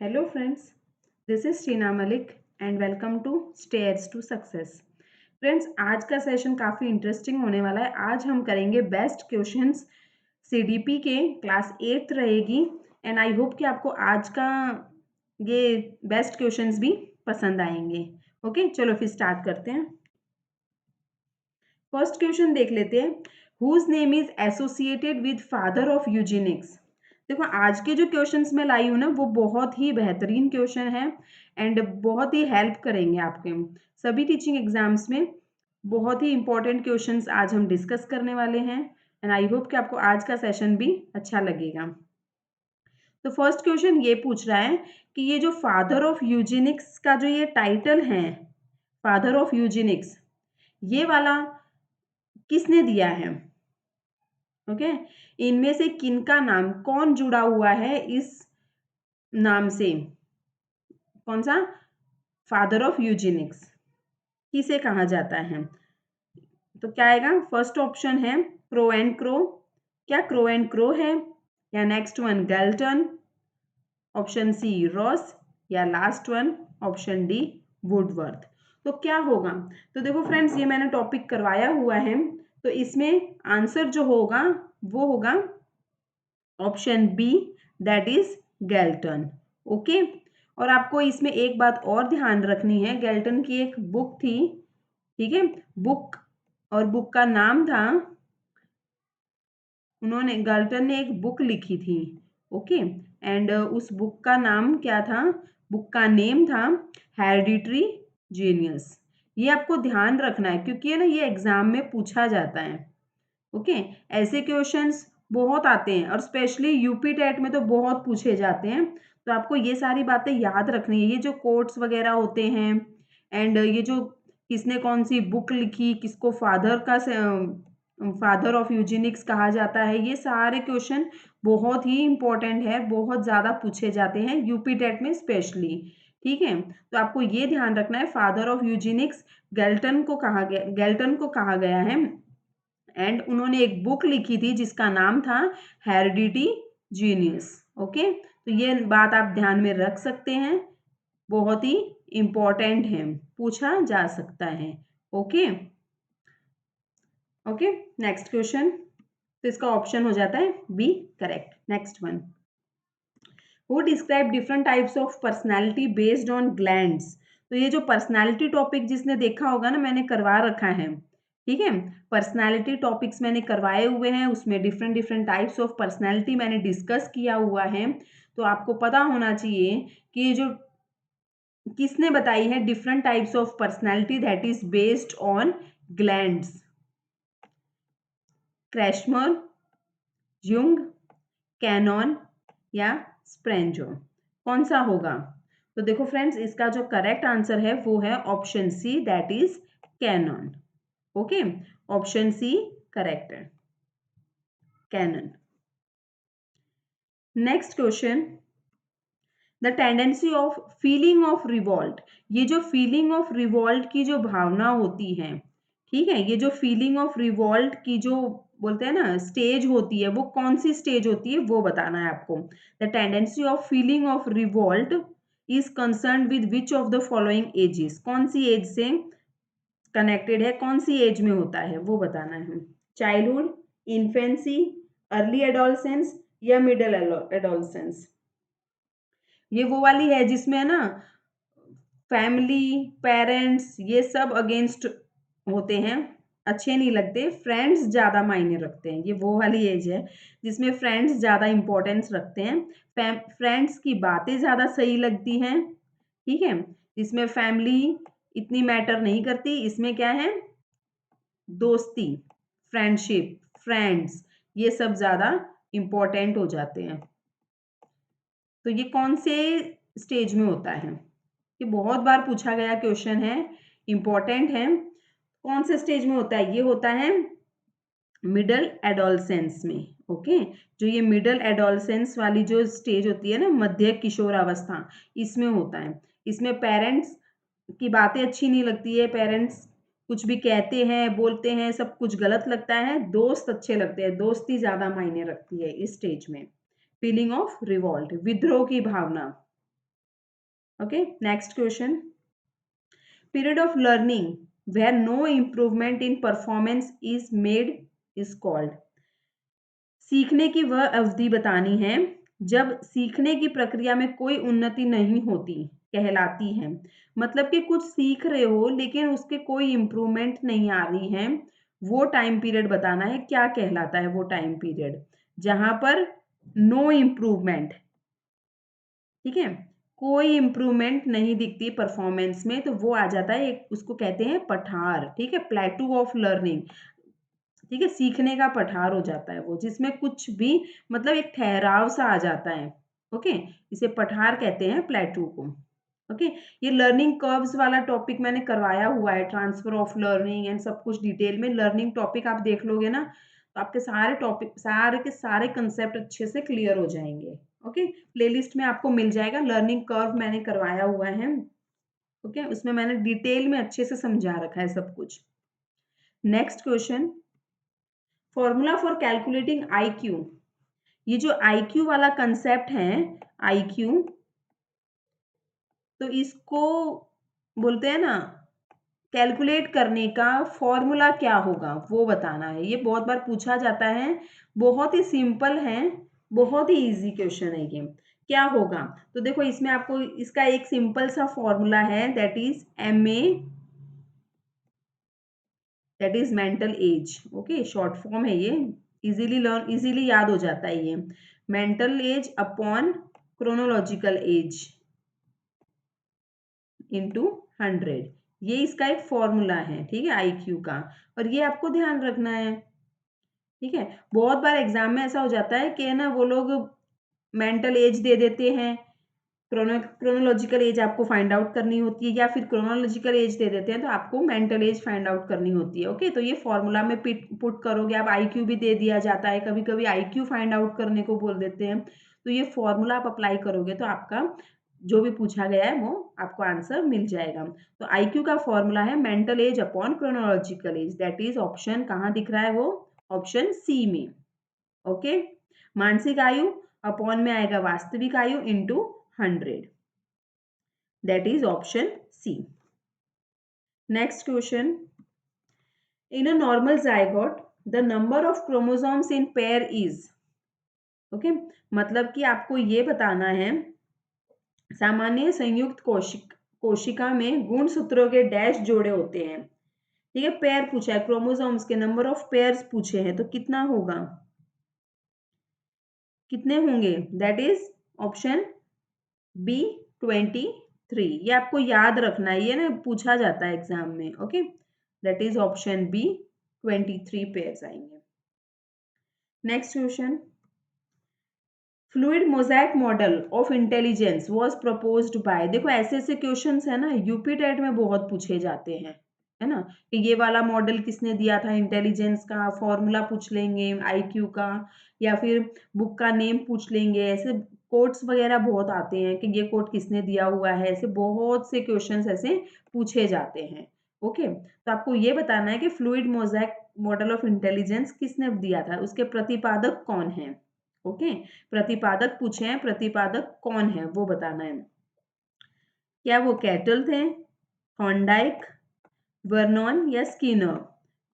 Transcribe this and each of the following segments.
Hello friends, this is Sheena Malik and welcome to Stairs to Success. Friends, आज का session काफ़ी interesting होने वाला है। आज हम करेंगे बेस्ट क्वेश्चंस सीडीपी के, क्लास 8th रहेगी एंड आई होप कि आपको आज का ये बेस्ट क्वेश्चंस भी पसंद आएंगे। ओके, चलो फिर स्टार्ट करते हैं। फर्स्ट क्वेश्चन देख लेते हैं। Whose name is associated with father of eugenics. देखो, आज के जो क्वेश्चंस मैं लाई हूँ ना, वो बहुत ही बेहतरीन क्वेश्चन है एंड बहुत ही हेल्प करेंगे आपके सभी टीचिंग एग्जाम्स में। बहुत ही इंपॉर्टेंट क्वेश्चंस आज हम डिस्कस करने वाले हैं एंड आई होप कि आपको आज का सेशन भी अच्छा लगेगा। तो फर्स्ट क्वेश्चन ये पूछ रहा है कि ये जो फादर ऑफ यूजेनिक्स का जो ये टाइटल है, फादर ऑफ यूजेनिक्स, ये वाला किसने दिया है? ओके, इनमें से किनका नाम, कौन जुड़ा हुआ है इस नाम से? कौन सा? फादर ऑफ यूजेनिक्स किसे कहा जाता है? तो क्या आएगा? फर्स्ट ऑप्शन है क्रो एंड क्रो। क्या क्रो एंड क्रो है? या next one Galton, option C Ross, या last one option D Woodworth. तो क्या होगा? तो देखो फ्रेंड्स, ये मैंने टॉपिक करवाया हुआ है, तो इसमें आंसर जो होगा वो होगा option B, that is Galton. Okay, और आपको इसमें एक बात और ध्यान रखनी है। गैल्टन की एक बुक थी, ठीक है, बुक, और बुक का नाम था, उन्होंने, गैल्टन ने एक बुक लिखी थी। ओके, एंड उस बुक का नाम क्या था? बुक का नेम था हेरिडिटरी जीनियस। ये आपको ध्यान रखना है क्योंकि है ना, ये एग्जाम में पूछा जाता है। ओके, ऐसे क्वेश्चंस बहुत आते हैं और स्पेशली यूपी टेट में तो बहुत पूछे जाते हैं। तो आपको ये सारी बातें याद रखनी है। ये जो कोट्स वगैरह होते हैं एंड ये जो किसने कौन सी बुक लिखी, किसको फादर ऑफ यूजेनिक्स कहा जाता है, ये सारे क्वेश्चन बहुत ही इंपॉर्टेंट है, बहुत ज़्यादा पूछे जाते हैं यूपी टेट में स्पेशली। ठीक है, तो आपको ये ध्यान रखना है, फादर ऑफ यूजेनिक्स गैल्टन को कहा गया है एंड उन्होंने एक बुक लिखी थी जिसका नाम था हेरिडिटी जीनियस। ओके, तो ये बात आप ध्यान में रख सकते हैं, बहुत ही इंपॉर्टेंट है, पूछा जा सकता है। Okay okay, next question. तो इसका ऑप्शन हो जाता है B correct. Next one, who describe different types of personality based on glands. तो ये जो पर्सनैलिटी टॉपिक जिसने देखा होगा ना, मैंने करवा रखा है, ठीक है, पर्सनैलिटी टॉपिक्स मैंने करवाए हुए हैं, उसमें different different types of personality मैंने डिस्कस किया हुआ है। तो आपको पता होना चाहिए कि ये जो किसने बताई है different types of personality that is based on glands. Kretschmer, Jung, Cannon, या स्प्रेंजो, कौन सा होगा? तो देखो फ्रेंड्स, इसका जो करेक्ट आंसर है वो है option C, that is canon. Okay, option C correct है, canon. Next question, the tendency of feeling of revolt. ये जो फीलिंग ऑफ रिवॉल्ट की जो भावना होती है, ठीक है, ये जो फीलिंग ऑफ रिवॉल्ट की जो बोलते हैं ना स्टेज होती है, वो कौन सी स्टेज होती है वो बताना है आपको। The tendency of feeling of revolt is concern with which of the following ages. कौन सी एज से कनेक्टेड है, कौन सी एज में होता है वो बताना है। चाइल्डहुड, इन्फेंसी, अर्ली एडोलसेंस, या मिडल एडोलसेंस। ये वो वाली है जिसमें ना फैमिली, पेरेंट्स, ये सब अगेंस्ट होते हैं, अच्छे नहीं लगते, फ्रेंड्स ज़्यादा मायने रखते हैं। ये वो वाली एज है जिसमें फ्रेंड्स ज़्यादा इंपॉर्टेंस रखते हैं, फ्रेंड्स की बातें ज़्यादा सही लगती हैं, ठीक है। इसमें फैमिली इतनी मैटर नहीं करती, इसमें क्या है, दोस्ती, फ्रेंडशिप, फ्रेंड्स, ये सब ज़्यादा इंपॉर्टेंट हो जाते हैं। तो ये कौन से स्टेज में होता है? ये बहुत बार पूछा गया क्वेश्चन है, इंपॉर्टेंट है। कौन से स्टेज में होता है? ये होता है मिडल एडोलसेंस में। ओके, जो ये मिडल एडोलसेंस वाली जो स्टेज होती है ना, मध्य किशोरावस्था, इसमें होता है। इसमें पेरेंट्स की बातें अच्छी नहीं लगती है, पेरेंट्स कुछ भी कहते हैं, बोलते हैं, सब कुछ गलत लगता है, दोस्त अच्छे लगते हैं, दोस्ती ज्यादा मायने रखती है इस स्टेज में। फीलिंग ऑफ रिवॉल्ट, विद्रोह की भावना। Okay, next question, period of learning where no improvement in performance is made is called. सीखने की वह अवधि बतानी है जब सीखने की प्रक्रिया में कोई उन्नति नहीं होती, कहलाती है। मतलब कि कुछ सीख रहे हो लेकिन उसके कोई इम्प्रूवमेंट नहीं आ रही है, वो टाइम पीरियड बताना है। क्या कहलाता है वो टाइम पीरियड जहां पर नो इम्प्रूवमेंट, ठीक है, कोई इम्प्रूवमेंट नहीं दिखती परफॉर्मेंस में, तो वो आ जाता है एक, उसको कहते हैं पठार। ठीक है, प्लेटू ऑफ लर्निंग। ठीक है, सीखने का पठार हो जाता है वो, जिसमें कुछ भी मतलब एक ठहराव सा आ जाता है। ओके, इसे पठार कहते हैं, प्लेटू को। ओके, ये लर्निंग कर्व्स वाला टॉपिक मैंने करवाया हुआ है, ट्रांसफर ऑफ लर्निंग एंड सब कुछ डिटेल में। लर्निंग टॉपिक आप देख लोगे ना, तो आपके सारे टॉपिक, सारे के सारे कंसेप्ट अच्छे से क्लियर हो जाएंगे। ओके, प्लेलिस्ट में आपको मिल जाएगा, लर्निंग कर्व मैंने करवाया हुआ है। ओके, उसमें मैंने डिटेल में अच्छे से समझा रखा है सब कुछ। Next question, formula for calculating IQ. ये जो आईक्यू वाला कंसेप्ट है, आईक्यू, तो इसको बोलते हैं ना, कैलकुलेट करने का फॉर्मूला क्या होगा वो बताना है। ये बहुत बार पूछा जाता है, बहुत ही सिंपल है, बहुत ही इजी क्वेश्चन है ये। क्या होगा, तो देखो इसमें आपको इसका एक सिंपल सा फॉर्मूला है, that is MA, that is mental as. Okay, short form है ये, इजीली लर्न, इजीली याद हो जाता है ये। Mental as upon chronological age into 100, ये इसका एक फॉर्मूला है। ठीक है, आईक्यू का, और ये आपको ध्यान रखना है। ठीक है, बहुत बार एग्जाम में ऐसा हो जाता है कि ना वो लोग मेंटल एज दे देते हैं, क्रोनोलॉजिकल एज आपको फाइंड आउट करनी होती है, या फिर क्रोनोलॉजिकल एज दे देते हैं तो आपको मेंटल एज फाइंड आउट करनी होती है। ओके, तो ये फॉर्मूला में पुट करोगे आप। आईक्यू भी दे दिया जाता है, कभी कभी आईक्यू फाइंड आउट करने को बोल देते हैं, तो ये फॉर्मूला आप अप्लाई करोगे तो आपका जो भी पूछा गया है वो आपको आंसर मिल जाएगा। तो आईक्यू का फॉर्मूला है mental as upon chronological age, that is option, कहाँ दिख रहा है वो, ऑप्शन सी में। ओके, मानसिक आयु अपॉन में आएगा वास्तविक आयु into 100, that is option C. Next question, in a normal zygote the number of chromosomes in pair is, okay, मतलब कि आपको ये बताना है सामान्य संयुक्त कोशिका में गुणसूत्रों के डैश जोड़े होते हैं। ठीक है, पेयर पूछा है, क्रोमोसोम्स के नंबर ऑफ पेयर्स पूछे हैं, तो कितना होगा, कितने होंगे, दैट इज ऑप्शन बी 23। ये आपको याद रखना है, ये ना पूछा जाता है एग्जाम में। Okay, that is option B 23 pairs आएंगे। Next question, fluid mosaic model of intelligence was proposed by. देखो ऐसे ऐसे क्वेश्चंस है ना, यूपी टेट में बहुत पूछे जाते हैं, है ना, कि ये वाला मॉडल किसने दिया था इंटेलिजेंस का, फॉर्मूला पूछ लेंगे आईक्यू का, या फिर बुक का नेम पूछ लेंगे। ऐसे कोट्स वगैरह बहुत आते हैं कि ये कोट किसने दिया हुआ है, ऐसे बहुत से क्वेश्चंस ऐसे पूछे जाते हैं। ओके, तो आपको ये बताना है कि fluid mosaic model of intelligence किसने दिया था, उसके प्रतिपादक कौन है। ओके, प्रतिपादक पूछे हैं, प्रतिपादक कौन है वो बताना है। क्या वो कैटल थे, थॉर्नडाइक, वर्नॉन या स्किनर,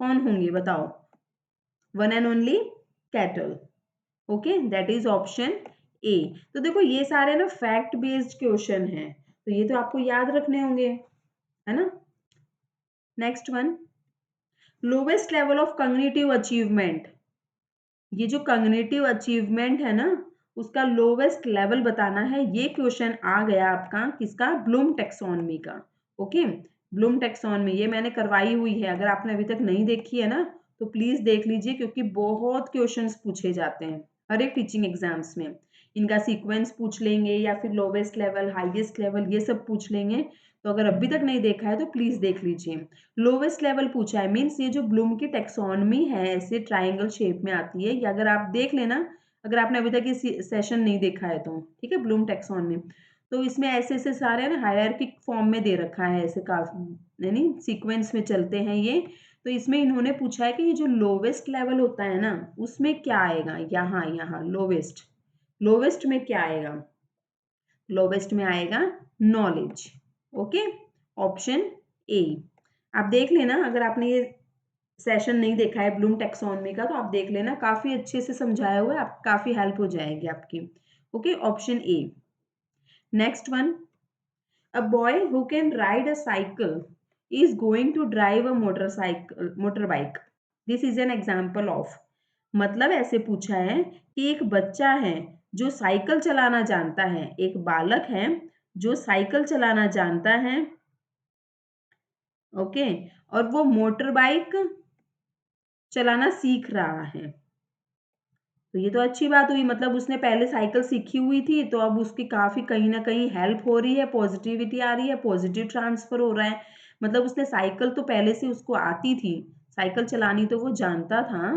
कौन होंगे बताओ, one and only cattle. Okay, that is option A. तो देखो ये सारे ना फैक्ट बेस्ड क्वेश्चन हैं, तो ये तो आपको याद रखने होंगे, है ना। Next one, lowest level of cognitive achievement. ये जो कॉग्निटिव अचीवमेंट है ना, उसका लोवेस्ट लेवल बताना है। ये क्वेश्चन आ गया आपका किसका, ब्लूम टैक्सोनॉमी का। ओके, ब्लूम टैक्सोनॉमी ये मैंने करवाई हुई है, अगर आपने अभी तक नहीं देखी है ना तो प्लीज देख लीजिए, क्योंकि बहुत क्वेश्चंस पूछे जाते हैं हर एक टीचिंग एग्जाम्स में। इनका सीक्वेंस पूछ लेंगे या फिर लोवेस्ट लेवल, हाईएस्ट लेवल, ये सब पूछ लेंगे। तो अगर अभी तक नहीं देखा है तो प्लीज देख लीजिए। लोवेस्ट लेवल पूछा है, मीन्स ये जो ब्लूम की टेक्सोनमी है ऐसे ट्राइंगल शेप में आती है, ये अगर आप देख लेना, अगर आपने अभी तक ये सेशन नहीं देखा है तो, ठीक है, ब्लूम टेक्सोनमी, तो इसमें ऐसे ऐसे सारे ना हायरार्किक फॉर्म में दे रखा है, ऐसे काफी यानी सीक्वेंस में चलते हैं ये। तो इसमें इन्होंने पूछा है कि ये जो लोवेस्ट लेवल होता है ना, उसमें क्या आएगा, यहाँ यहाँ लोवेस्ट, लोवेस्ट में क्या आएगा। लोवेस्ट में आएगा नॉलेज। Okay, option A. आप देख लेना, अगर आपने ये सेशन नहीं देखा है ब्लूम टैक्सोनॉमी का तो आप देख लेना, काफी अच्छे से समझाया हुआ है, आप काफी हेल्प हो जाएगी आपकी। Okay, option A. Next one, a boy who can ride a cycle is going to drive a motorbike. This is an example of, मतलब ऐसे पूछा है कि एक बच्चा है जो साइकिल चलाना जानता है, एक बालक है जो साइकिल चलाना जानता है, ओके, और वो मोटर बाइक चलाना सीख रहा है। तो ये तो अच्छी बात हुई, मतलब उसने पहले साइकिल सीखी हुई थी तो अब उसकी काफ़ी कहीं ना कहीं हेल्प हो रही है, पॉजिटिविटी आ रही है, पॉजिटिव ट्रांसफर हो रहा है। मतलब उसने साइकिल तो पहले से उसको आती थी, साइकिल चलानी तो वो जानता था,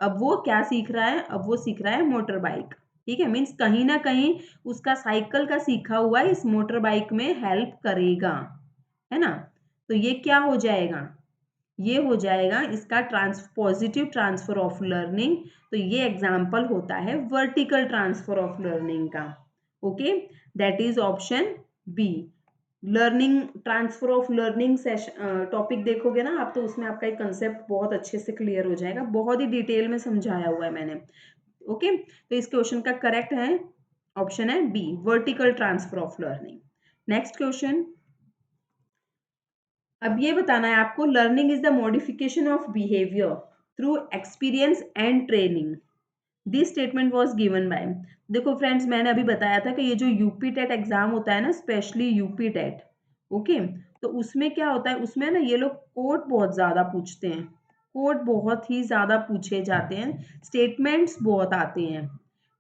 अब वो क्या सीख रहा है, अब वो सीख रहा है मोटर बाइक। ठीक है, मीन्स कहीं ना कहीं उसका साइकिल का सीखा हुआ इस मोटर बाइक में हेल्प करेगा, है ना। तो ये क्या हो जाएगा, ये हो जाएगा इसका पॉजिटिव ट्रांसफर ऑफ लर्निंग। तो ये एग्जाम्पल होता है वर्टिकल ट्रांसफर ऑफ लर्निंग का। Okay, that is option B. Learning transfer of learning session topic देखोगे ना आप, तो उसमें आपका एक कंसेप्ट बहुत अच्छे से क्लियर हो जाएगा, बहुत ही डिटेल में समझाया हुआ है मैंने। ओके, तो इस क्वेश्चन का करेक्ट है ऑप्शन है B, vertical transfer of learning. Next question, अब ये बताना है आपको, learning is the modification of behaviour through experience and training. This statement was given by, देखो फ्रेंड्स मैंने अभी बताया था कि ये जो यूपी टेट एग्जाम होता है ना, स्पेशली यूपी टेट, ओके, तो उसमें क्या होता है, उसमें ना ये लोग कोट बहुत ज्यादा पूछते हैं, कोट बहुत ही ज्यादा पूछे जाते हैं, स्टेटमेंट्स बहुत आते हैं।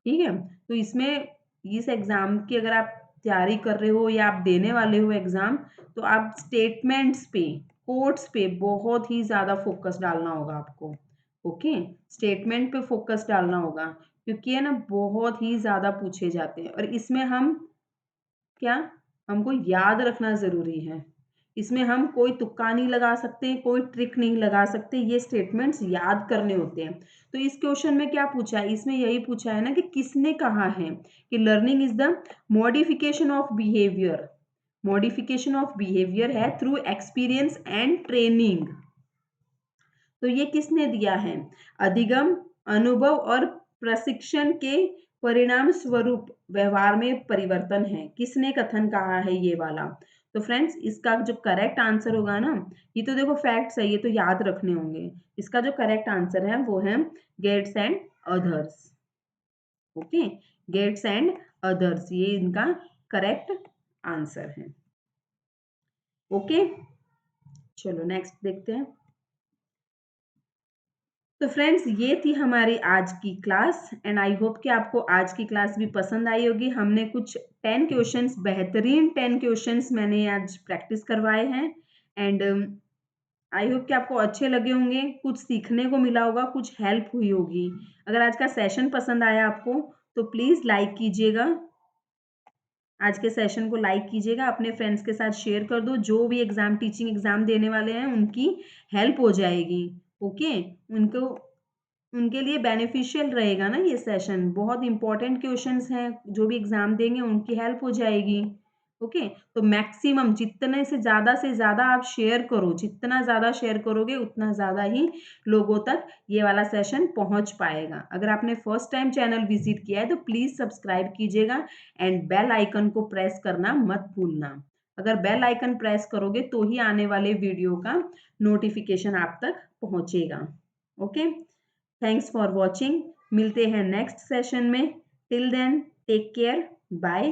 ठीक है, तो इसमें इस एग्जाम की अगर आप तैयारी कर रहे हो या आप देने वाले हो एग्जाम, तो आप स्टेटमेंट्स पे, कोट्स पे बहुत ही ज्यादा फोकस डालना होगा आपको। ओके, स्टेटमेंट पे फोकस डालना होगा, क्योंकि है ना बहुत ही ज्यादा पूछे जाते हैं, और इसमें हम क्या, हमको याद रखना जरूरी है, इसमें हम कोई तुक्का नहीं लगा सकते, कोई ट्रिक नहीं लगा सकते, ये स्टेटमेंट्स याद करने होते हैं। तो इस क्वेश्चन में क्या पूछा है, इसमें यही पूछा है ना कि किसने कहा है कि learning is the modification of behaviour, modification of behaviour है थ्रू एक्सपीरियंस एंड ट्रेनिंग। तो ये किसने दिया है, अधिगम, अनुभव और प्रशिक्षण के परिणाम स्वरूप व्यवहार में परिवर्तन है, किसने कथन कहा है ये वाला। तो फ्रेंड्स इसका जो करेक्ट आंसर होगा ना, ये तो देखो फैक्ट्स है, ये तो याद रखने होंगे, इसका जो करेक्ट आंसर है वो है Gates and others. Okay, Gates and others, ये इनका करेक्ट आंसर है। ओके, चलो नेक्स्ट देखते हैं। तो फ्रेंड्स ये थी हमारी आज की क्लास, एंड आई होप कि आपको आज की क्लास भी पसंद आई होगी। हमने कुछ 10 क्वेश्चंस, बेहतरीन 10 क्वेश्चंस मैंने आज प्रैक्टिस करवाए हैं, एंड आई होप कि आपको अच्छे लगे होंगे, कुछ सीखने को मिला होगा, कुछ हेल्प हुई होगी। अगर आज का सेशन पसंद आया आपको तो प्लीज़ लाइक कीजिएगा, आज के सेशन को लाइक कीजिएगा, अपने फ्रेंड्स के साथ शेयर कर दो, जो भी एग्जाम टीचिंग एग्जाम देने वाले हैं उनकी हेल्प हो जाएगी। ओके, उनको उनके लिए बेनिफिशियल रहेगा ना ये सेशन, बहुत इंपॉर्टेंट क्वेश्चंस हैं, जो भी एग्जाम देंगे उनकी हेल्प हो जाएगी। ओके, तो मैक्सिमम जितने से ज़्यादा आप शेयर करो, जितना ज़्यादा शेयर करोगे उतना ज़्यादा ही लोगों तक ये वाला सेशन पहुंच पाएगा। अगर आपने फर्स्ट टाइम चैनल विजिट किया है तो प्लीज़ सब्सक्राइब कीजिएगा, एंड बेल आइकन को प्रेस करना मत भूलना। अगर बेल आइकन प्रेस करोगे तो ही आने वाले वीडियो का नोटिफिकेशन आप तक पहुंचेगा। ओके, थैंक्स फॉर वॉचिंग, मिलते हैं नेक्स्ट सेशन में, till then take care, bye.